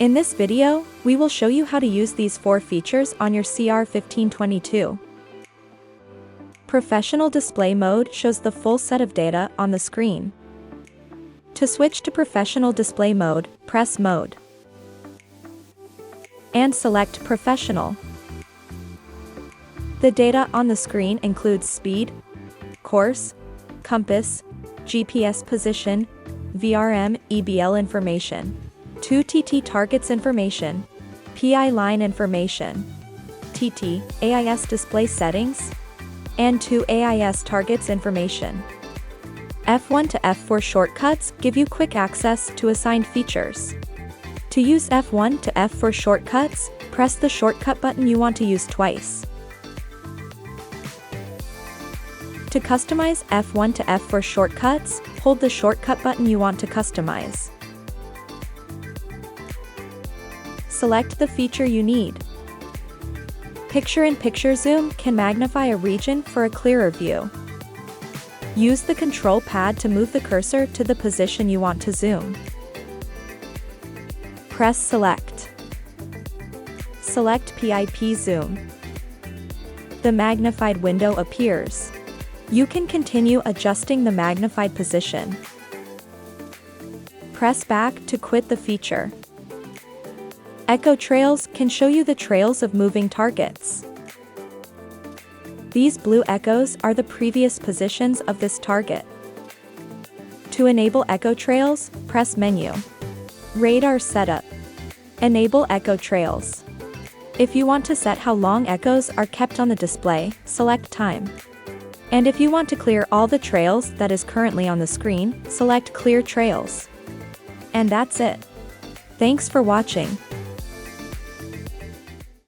In this video, we will show you how to use these 4 features on your CR1522. Professional display mode shows the full set of data on the screen. To switch to professional display mode, press Mode and select Professional. The data on the screen includes speed, course, compass, GPS position, VRM, EBL information, 2TT targets information, PI line information, TT, AIS display settings, and 2 AIS targets information. F1 to F4 shortcuts give you quick access to assigned features. To use F1 to F4 shortcuts, press the shortcut button you want to use twice. To customize F1 to F4 shortcuts, hold the shortcut button you want to customize. Select the feature you need. Picture-in-picture zoom can magnify a region for a clearer view. Use the control pad to move the cursor to the position you want to zoom. Press Select. Select PIP Zoom. The magnified window appears. You can continue adjusting the magnified position. Press back to quit the feature. Echo trails can show you the trails of moving targets. These blue echoes are the previous positions of this target. To enable echo trails, press Menu. Radar Setup. Enable echo trails. If you want to set how long echoes are kept on the display, select Time. And if you want to clear all the trails that is currently on the screen, select Clear Trails. And that's it. Thanks for watching.